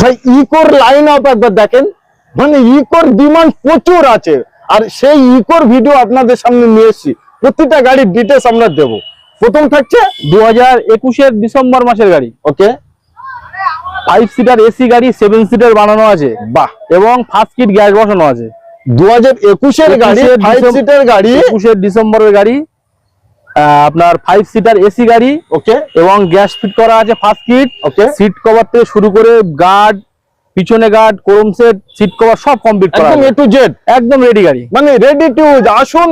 ভাই ইকোর line up একবার দেখেন, মানে ইকোর ডিমান্ড প্রচুর আছে, আর সেই ইকোর ভিডিও আপনাদের সামনে নিয়ে এসেছি। প্রতিটা গাড়ির ডিটেলস আমরা দেবো। প্রথম থাকছে 2021 ডিসেম্বর মাসের গাড়ি। ওকে, 5 সিটার এসি গাড়ি, 7 সিটার বানানো আছে। বাহ, এবং ফার্স্ট কিট গ্যাস বসানো আছে। 2021 গাড়ি, 5 সিটার গাড়ি, 21 ডিসেম্বরের গাড়ি, আপনার 5 সিটার এসি গাড়ি। ওকে, এবং গ্যাস ফিট করা আছে first kit. Okay, seat cover থেকে শুরু করে গার্ড, পিছনে guard, chrome set, seat cover সব কমপ্লিট করা একদম আছে। এ টু জেড, একদম রেডি গাড়ি, মানে রেডি টু আসুন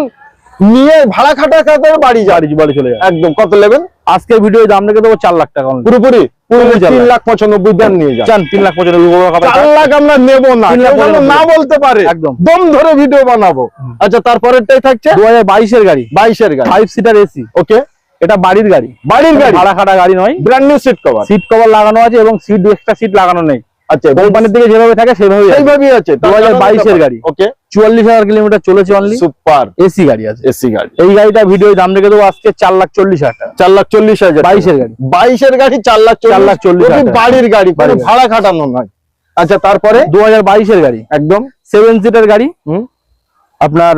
নিয়ে ভাড়া খাটা খাটার বাড়ি বাড়ি চলে যায়। একদম। কত নেবেন? আজকের ভিডিও দাম রেখে দেবো 4 লাখ টাকা। পুরোপুরি 3,95,000 দেন নিয়ে যান। 3,95,000 4 লাখ আমরা নেব না, না বলতে পারে, একদম দম ধরে ভিডিও বানাবো। আচ্ছা, তারপরেরটাই থাকছে 2022 এর গাড়ি, 22 এর গাড়ি, 5 সিটার এসি। ওকে, এটা বাড়ির গাড়ি, ভাড়া খাটা গাড়ি নয়, brand new seat cover. Seat cover লাগানো আছে এবং সিট এক্সট্রা সিট লাগানো নেই। আচ্ছা, কোম্পানির থেকে যেভাবে থাকে সেইভাবেই আছে। 2022 এর গাড়ি, ওকে, 44,000 কিলোমিটার চলেছে অনলি। সুপার এসি গাড়ি আছে, এসি গাড়ি। এই গাড়িটা ভিডিও দাম রেখে দেবো আজকে 4,40,000 টাকা। 4,40,000। 22 এর গাড়ি, 22 এর গাড়ি 4,40,000 বাড়ির গাড়ি, কোনো ভাড়া খাটানো নয়। আচ্ছা, তারপরে 2022 এর গাড়ি, একদম 7 সিটার গাড়ি, আপনার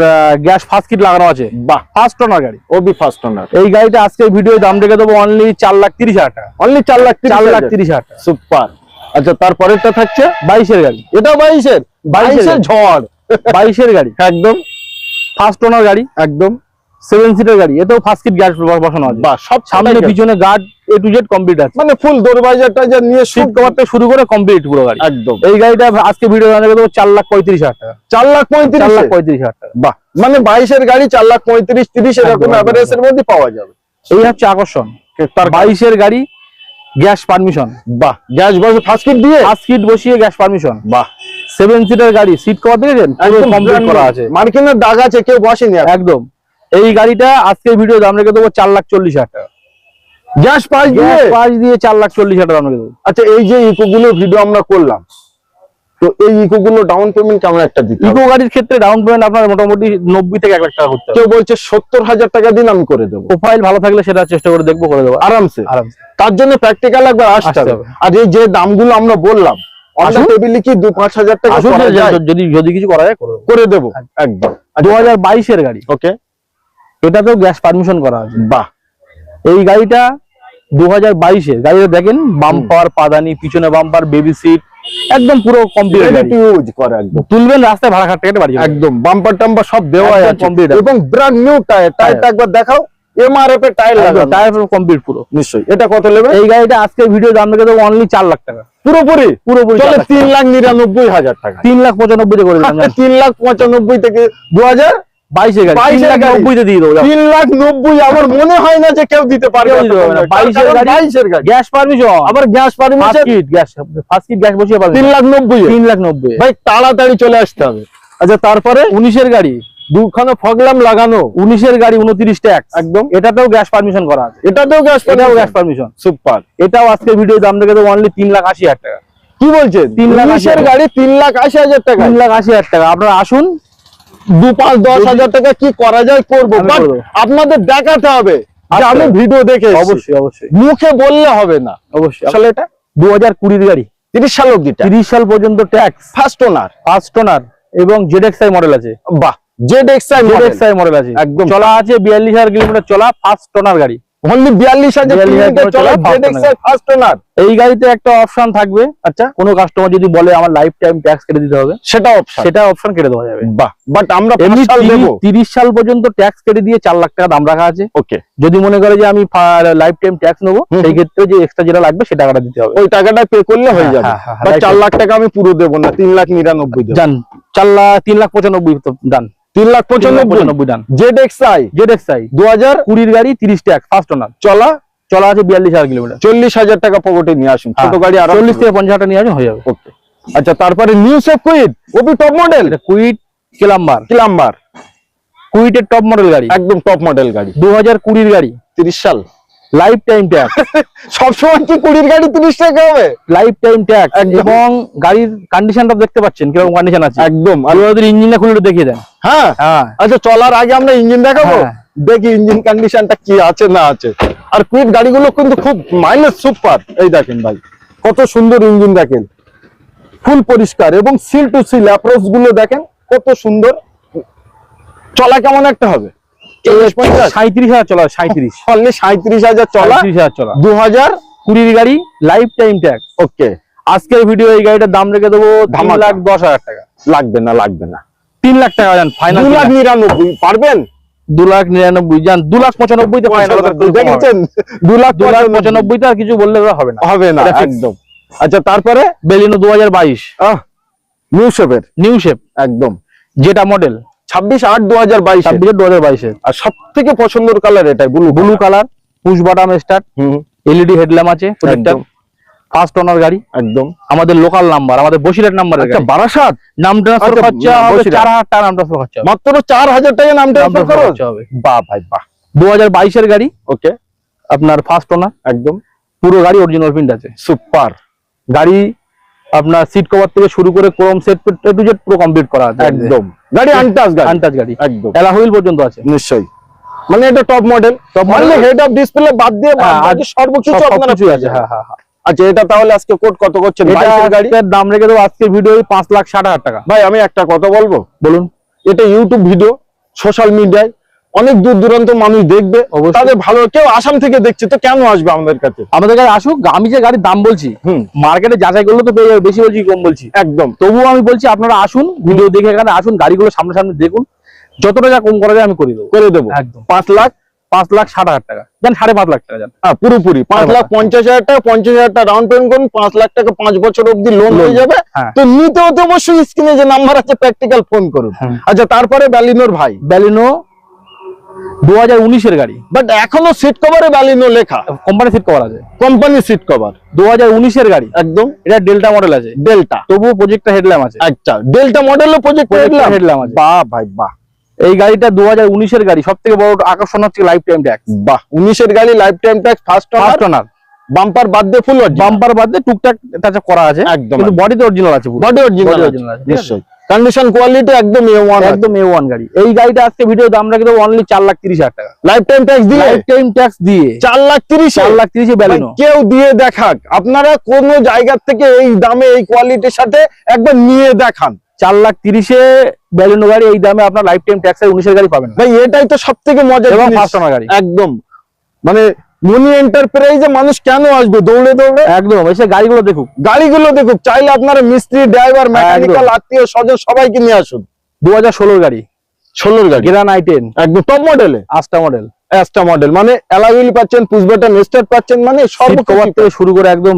গ্যাস ফার্স্ট কিট লাগানো আছে। বাহ, ফার্স্ট ওনার গাড়ি, ওবি ফার্স্ট ওনার। এই গাড়িটা আজকে ভিডিও দাম রেখে দেবো অনলি 4,30,000 টাকা। অনলি 4,30,000 টাকা। সুপার। আচ্ছা, তারপরেরটা থাকছে 22 এর গাড়ি, এটা 22 এর ঝড়। 22 এর গাড়ি, একদম ফার্স্ট ওনার গাড়ি, একদম 7 সিটার গাড়ি, এতেও ফার্স্ট কিট গ্যাস বসানো আছে। বাহ, সব সামনে পিছনে guard A to Z complete আছে, মানে ফুল দরবাজারটা যা নিয়ে সিট কভার থেকে শুরু করে কমপ্লিট পুরো গাড়ি। একদম। এই গাড়িটা আজকে ভিডিও দাম রেখে দেবো 4,35,000 টাকা। 4,35,000 টাকা। বাহ, মানে 22 এর গাড়ি 4,35,000-30 এরকম এভারেজের মধ্যে পাওয়া যাবে। এই হচ্ছে আকর্ষণ। তার 22 এর গাড়ি, গ্যাস পারমিশন। বাহ, গ্যাস বসে ফার্স্ট কিট দিয়ে, ফার্স্ট কিট বসিয়ে গ্যাস পারমিশন। বাহ, 7 সিটার গাড়ি, সিট কভার দেখেছেন একদম কমপ্লিট করা আছে, মার্কিনের দাগ আছে, কেউ বসেনি একদম। এই গাড়িটা আজকে ভিডিও দাম রেখে দেবো 4,40,000 টাকা। গ্যাস পাস দিয়ে, 4,40,000 টাকা দাম রেখে দেবো। আচ্ছা, এই যে ইকো গুলো ভিডিও আমরা করলাম, তো এই ইকো গুলো ডাউন পেমেন্ট কেমন একটা দিতে হবে? ইকো গাড়ির ক্ষেত্রে ডাউন পেমেন্ট আপনার মোটামুটি 90 থেকে 1 লাখ টাকা করতে হবে। কেউ বলছে 70,000 টাকা দিন আমি করে দেবো, প্রোফাইল ভালো থাকলে সেটা চেষ্টা করে দেখবো, করে দেবো আরামসে। তার তার জন্য প্র্যাকটিক্যাল একবার আসতে হবে। আর এই যে দামগুলো আমরা বললাম, আসুন। টেবিলে কি 2-5,000 টাকা যদি কিছু করা যায় করে দেবো একদম। 2022 এর গাড়ি, ওকে, এটাতেও গ্যাস পারমিশন করা আছে। বাহ, এই গাড়িটা 2022 এর গাড়িটা দেখেন, বাম্পার, পাদানি, পিছনে বাম্পার, বেবি সিট, একদম পুরো কমপ্লিট রেডি টু ইউজ করা একদম। তুলবেন রাস্তায় ভাড়া খাট থেকে বাড়ি যাবে। একদম বাম্পার টাম্পার সব দেওয়া একদম আছে complete এবং ব্র্যান্ড নিউ টায়ার। টায়ারটা একবার দেখাও, এমআরএফ এর টায়ার লাগানো, টায়ার কমপ্লিট পুরো। নিশ্চয়ই। এটা কত নেবে? এই গাড়িটা আজকে ভিডিও দাম রেখে দেবো অনলি 4 লাখ টাকা। পুরোপুরি চলে 3,99,000 টাকা। 3,95,000 করে দিলাম। 3,95,000 থেকে 2022 এর গাড়ি 3,90,000 তে দিয়ে দেবো। 3,90,000 আমার মনে হয় না যে কেউ দিতে পারবে। 22 এর গাড়ি, গ্যাস পারমিশন, আবার gas permission, first kit gas বসিয়ে পাবেন 3,90,000। 3,90,000 ভাই তাড়াতাড়ি চলে আসতে হবে। আচ্ছা, তারপরে 19 এর গাড়ি, দুখানে ফগলাম লাগানো, 19 এর গাড়ি, 29 ট্যাক্স একদম। এটাতেও গ্যাস পারমিশন করা আছে, এটাতেও গ্যাস পারমিশন। সুপার। এটাও আজকে ভিডিও দাম রেখে দেবো অনলি 3,80,000 টাকা। কি বলছেন? 3,80,000 এর গাড়ি 3,80,000 টাকা। 3,80,000 টাকা। আপনারা আসুন, 2-5-10,000 টাকা কি করা যায় করবো, বাট আপনাদের দেখাতে হবে যে আমি ভিডিও দেখে এসেছি। অবশ্যই মুখে বললে হবে না। অবশ্যই। আসলে এটা 2020 এর গাড়ি, 30 সাল অবধি 30 সাল পর্যন্ত ট্যাক্স, ফার্স্ট ওনার এবং ZXi মডেল আছে। বাহ, ZXi মডেল আছে, একদম। চলা আছে 42,000 কিলোমিটার চলা, ফার্স্ট ওনার গাড়ি। অনলি 42,000 কিলোমিটার চলা ZXi ফার্স্ট ওনার। এই গাড়িতে একটা অপশন থাকবে, আচ্ছা, কোনো কাস্টমার যদি বলে আমার লাইফ টাইম ট্যাক্স কেটে দিতে হবে, সেটা অপশন কেটে দেওয়া যাবে। বাহ, বাট আমরা এমনি 5 সাল দেব। 30 সাল পর্যন্ত ট্যাক্স কেটে দিয়ে 4 লাখ টাকা দাম রাখা আছে। ওকে, যদি মনে করে যে আমি লাইফ টাইম ট্যাক্স নেবো, সেই ক্ষেত্রে যে এক্সট্রা যেটা লাগবে সেটা টাকাটা দিতে হবে, ওই টাকাটা পে করলে হয়ে যাবে। বাট 4 লাখ টাকা আমি পুরো দেব না, 3,99,000 দেব। জান 3,95,000 ডান, 3,95,000 ডান। ZXi 2020 এর গাড়ি, 30 ট্যাক্স, ফার্স্ট ওনার, চলা আছে 42,000 কিলোমিটার। 40,000 টাকা পকেটে নিয়ে আসুন। ছোট গাড়ি 40 থেকে 50,000 টাকা নিয়ে আসুন, হয়ে যাবে। ওকে, আচ্ছা, তারপরে নিউ সেফ কুইট, ওবি টপ মডেল, কুইট ক্লাম্বার, কুইটের টপ মডেল গাড়ি, একদম টপ মডেল গাড়ি। 2020 এর গাড়ি, 30 সাল, লাইফ টাইম ট্যাক্স। সবসময় কি 20 গাড়ি 30 টাকা হবে? Life time tax. এবং গাড়ির কন্ডিশনটা দেখতে পাচ্ছেন কিরকম কন্ডিশন আছে, একদম। আর ওদের ইঞ্জিনটা খুলে দেখিয়ে দেন। হ্যাঁ, আচ্ছা, চলার আগে আমরা ইঞ্জিন দেখাবো, দেখি ইঞ্জিন কন্ডিশনটা কি আছে না আছে। আর কুইট গাড়িগুলো কিন্তু খুব মাইলেজ সুপার। এই দেখেন ভাই, কত সুন্দর ইঞ্জিন দেখেন, ফুল পরিষ্কার এবং সিল টু সিল অ্যাপ্রোচ গুলো দেখেন কত সুন্দর। চলা কেমন একটা হবে? 37,000 চলা, 37 অনলি 37,000 চলা, 37,000 চলা, 2020 গাড়ি, লাইফ টাইম ট্যাক্স। ওকে। আজকের ভিডিও এই গাড়িটার দাম রেখে দেবো ধামাকা। 3,10,000 টাকা। লাগবে না, লাগবে না, 3 লাখ টাকা যান ফাইনাল। 2,99,000 পারবেন? 2,99,000 যান, 2,95,000 তে ফাইনাল। দেখেছেন 2,95,000 তে আর কিছু বললে হবে না, হবে না এটা fix। একদম। আচ্ছা তারপরে বেলিনো 2022 নিউ শেপের নিউ শেপ একদম যেটা মডেল 26/8/2022 26/2022 আর সব থেকে পছন্দের কালার এটাই blue colour, push button start, LED headlamp আছে, প্রজেক্টর, ফার্স্ট ওনার গাড়ি একদম। আমাদের লোকাল নাম্বার, আমাদের বসিরহাট নাম্বার। আচ্ছা বারাসাত নাম ট্রান্সফার আচ্ছা, খরচা হবে বসিরহাট। 4,000 টাকা নাম ট্রান্সফার খরচা হবে। মাত্র 4,000 টাকা নাম ট্রান্সফার খরচা হবে। বাহ ভাই বাহ। 2022 এর গাড়ি, ওকে আপনার ফার্স্ট ওনার, একদম পুরো গাড়ি অরিজিনাল প্রিন্ট আছে। সুপার। গাড়ি আপনার সিট কভার থেকে শুরু করে Chrome set A to Z পুরো কমপ্লিট করা আছে একদম। গাড়ি আনটাচ গাড়ি, আনটাচ গাড়ি, একদম এলা হুইল পর্যন্ত আছে। নিশ্চয়ই, মানে এটা top model. Only head of display বাদ দিয়ে বাকি সর্বকিছু আপনারা সবকিছু আছে। হ্যাঁ হ্যাঁ হ্যাঁ। আচ্ছা এটা তাহলে আজকে কোট কত করছেন? 22 এর গাড়ি এটার দাম রেখে দেবো আজকের ভিডিও 5,60,000 টাকা। ভাই আমি একটা কথা বলবো, বলুন। এটা ইউটিউব ভিডিও, সোশ্যাল মিডিয়ায় অনেক দূর দূরান্ত মানুষ দেখবে, অবশ্যই। তাদের ভালো। কেউ আসাম থেকে দেখছে তো কেন আসবে আমাদের কাছে? আমাদের কাছে আসুক, আমি যে গাড়ির দাম বলছি মার্কেটে যাচাই করলে তো পেয়ে যাবে, বেশি বলছি কম বলছি একদম। তবুও আমি বলছি আপনারা আসুন, ভিডিও দেখে এখানে আসুন, গাড়িগুলো সামনে দেখুন, যতটা যা কম করা যায় আমি করে দেবো একদম। 5,60,000 টাকা যান, 5.5 লাখ টাকা যান, পুরোপুরি 5,50,000 টাকা, 50,000 টাকা ডাউন পেমেন্ট করুন, 5 লাখ টাকা 5 বছর অবধি লোন হয়ে যাবে। হ্যাঁ। তো নিতে হতে অবশ্যই স্ক্রিনে যে নাম্বার আছে প্র্যাকটিক্যাল ফোন করুন। আচ্ছা তারপরে ব্যালিনোর ভাই, ব্যালিনো 2019 এর গাড়ি, বাট এখনো সিট কভারে ব্যালিনো লেখা, কোম্পানি সিট কভার আছে, কোম্পানি সিট কভার, 2019 এর গাড়ি একদম। এটা ডেল্টা মডেল আছে, ডেল্টা, তবুও প্রজেক্টর হেডল্যাম্প আছে। আচ্ছা ডেল্টা মডেলের প্রজেক্ট হেডল্যাম্প আছে। বাহ ভাই বাহ। এই গাড়িটা 2019 এর গাড়ি, সবথেকে বড় আকর্ষণ হচ্ছে লাইফ টাইম ট্যাক্স। বাহ, 19 এর গাড়ি, লাইফ টাইম ট্যাক্স, ফার্স্ট ওনার, বাম্পার বাদ দিয়ে ফুল অরিজিনাল, বাম্পার বাদ দিয়ে টুকটাক টাচ করা আছে একদম, কিন্তু বডিতে অরিজিনাল আছে, পুরো বডি অরিজিনাল আছে নিশ্চয়ই। কন্ডিশন কোয়ালিটি একদম A1, একদম A1 গাড়ি। এই গাড়িটা আজকে ভিডিও দাম রেখে দেবো অনলি 4,30,000 টাকা। লাইফ টাইম ট্যাক্স দিয়ে, লাইফ টাইম ট্যাক্স দিয়ে 4,30,000, 4,30,000 ব্যালিনো। কেউ দিয়ে দেখাক, আপনারা কোন জায়গা থেকে এই দামে এই কোয়ালিটির সাথে একবার নিয়ে দেখান। 4,30,000 ব্যালিনো গাড়ি, এই দামে আপনার লাইফ টাইম ট্যাক্স 19 এর গাড়ি পাবেন না। ভাই এটাই তো সবথেকে মজার এবং জিনিস। ফার্স্ট ওনার গাড়ি একদম, মানে মনি এন্টারপ্রাইজে মানুষ কেন আসবে দৌড়ে দৌড়ে? একদম, এসে গাড়িগুলো দেখুক, গাড়িগুলো দেখুক। চাইলে আপনারা মিস্ত্রি, ড্রাইভার, মেকানিক্যাল, আত্মীয় স্বজন সবাইকে নিয়ে আসুন। 2016 গাড়ি, 16 গাড়ি, গ্রান i10 একদম টপ মডেলে, আস্টা মডেল, অ্যাস্টা মডেল, মানে অ্যালয় পাচ্ছেন, পুশ বাটন স্টার্ট পাচ্ছেন, মানে সব সিট কভার থেকে শুরু করে একদম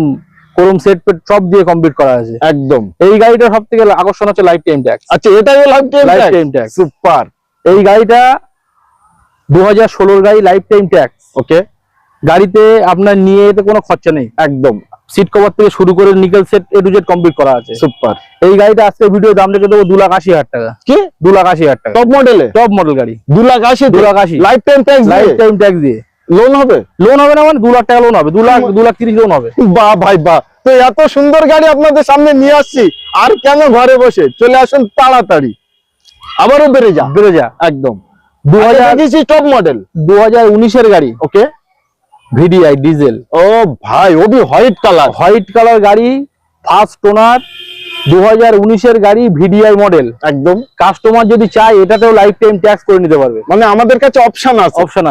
ক্রোম সেট পেট সব দিয়ে কমপ্লিট করা আছে একদম। এই গাড়িটার সবথেকে আকর্ষণ হচ্ছে লাইফ টাইম ট্যাক্স। আচ্ছা এটাই লাইফ টাইম ট্যাক্স, সুপার। এই গাড়িটা 2016 গাড়ি, লাইফ টাইম ট্যাক্স। ওকে, গাড়িতে আপনার নিয়ে যেতে কোনো খরচা নেই, একদম। সিট কভার থেকে শুরু করে nickel set A to Z complete করা আছে, সুপার। এই গাড়িটা আজকে ভিডিও দাম রেখে দেবো 2,80,000 টাকা। কি 2,80,000 টাকা? টপ মডেলে, টপ মডেল গাড়ি, 2,80,000 life time tax, life time tax দিয়ে লোন হবে। লোন হবে না মানে 2 লাখ টাকা লোন হবে, 2,30,000 লোন হবে। বাহ ভাই বাহ। তো এত সুন্দর গাড়ি আপনাদের সামনে নিয়ে আসছি, আর কেন ঘরে বসে? চলে আসুন তাড়াতাড়ি, আবারও বেড়ে যা একদম। 2000 টপ মডেল 2019 এর গাড়ি, ওকে, ভিডিআই ডিজেল। ও ভাই ওবি হোয়াইট কালার গাড়ি, ফার্স্ট ওনার, 2019 এর গাড়ি, ভিডিআই মডেল একদম। কাস্টমার যদি চায় এটাতেও লাইফ টাইম ট্যাক্স করে নিতে পারবে, মানে আমাদের কাছে অপশন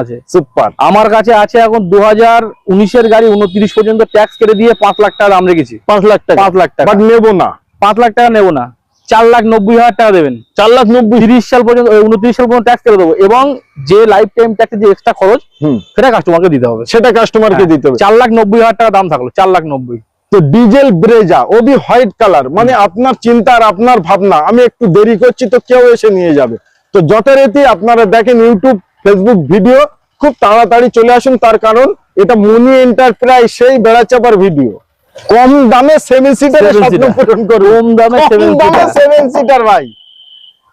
আছে। সুপার। আমার কাছে আছে এখন 2019 এর গাড়ি 29 পর্যন্ত ট্যাক্স কেটে দিয়ে 5 লাখ টাকা দাম রেখেছি। 5 লাখ টাকা, 5 লাখ টাকা বাট নেবো না, 5 লাখ টাকা নেবো না, 4,90,000 টাকা দেবেন। 4,90,000, 30 সাল পর্যন্ত 29 সাল পর্যন্ত ট্যাক্স কেটে দেবো, এবং যে লাইফ টাইম ট্যাক্সের যে এক্সট্রা খরচ সেটা কাস্টমারকে দিতে হবে। সেটা কাস্টমারকে দিতে হবে। 4,90,000 টাকা দাম থাকলো, 4,90,000। তো ডিজেল ব্রেজা ওবি হোয়াইট কালার, মানে আপনার চিন্তা আর আপনার ভাবনা, আমি একটু দেরি করছি তো কেউ এসে নিয়ে যাবে। তো যথারীতি আপনারা দেখেন ইউটিউব, ফেসবুক ভিডিও, খুব তাড়াতাড়ি চলে আসুন, তার কারণ এটা মনি এন্টারপ্রাইজ, সেই বেড়াচাপার ভিডিও। কম দামে 7 সিটারের স্বপ্ন পূরণ করুন, কম দামে 7 সিটার ভাই।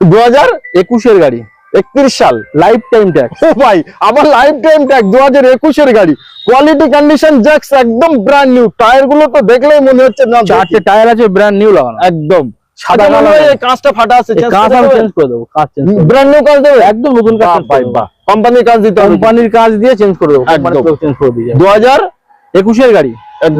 2021 এর গাড়ি, 31 সাল, লাইফ টাইম ট্যাক্স। ও ভাই আবার লাইফ টাইম ট্যাক্স, 2021 এর গাড়ি, কোয়ালিটি কন্ডিশন জ্যাক্স একদম ব্র্যান্ড নিউ। টায়ার গুলো তো দেখলেই মনে হচ্ছে না, 4টে টায়ার আছে ব্র্যান্ড নিউ লাগানো, একদম সাদা সাদা কালার। কালার। কাঁচটা ফাটা আছে, কাঁচ আমি চেঞ্জ করে দেবো, কাঁচ চেঞ্জ ব্র্যান্ড নিউ কাঁচ দেবে, একদম নতুন কাঁচ। ভাই বাহ, কোম্পানির কাজ দিতে হবে, কোম্পানির কাজ দিয়ে চেঞ্জ করে দেবো, একদম চেঞ্জ করে দিয়ে। 2021 এর গাড়ি,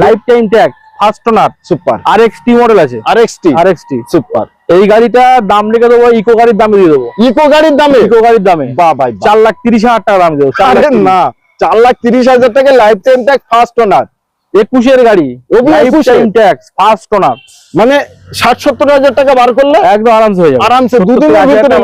life time tax, first owner super RXT model আছে, আরএক্সটি সুপার। এই গাড়িটা দাম রেখে দেবো ইকো গাড়ির দামে দিয়ে দেবো, ইকো গাড়ির দামে, ইকো গাড়ির দামে বাহ ভাই বাহ। 4,30,000 টাকা দাম দেবো। আরে না, 4,30,000 টাকা life time tax first owner, 21-এর গাড়ি, life 21 time tax first owner, মানে 60-70 হাজার টাকা বার করলে একদম আরামসে হয়ে যাবে। আরামসে দুদিনের ভিতরে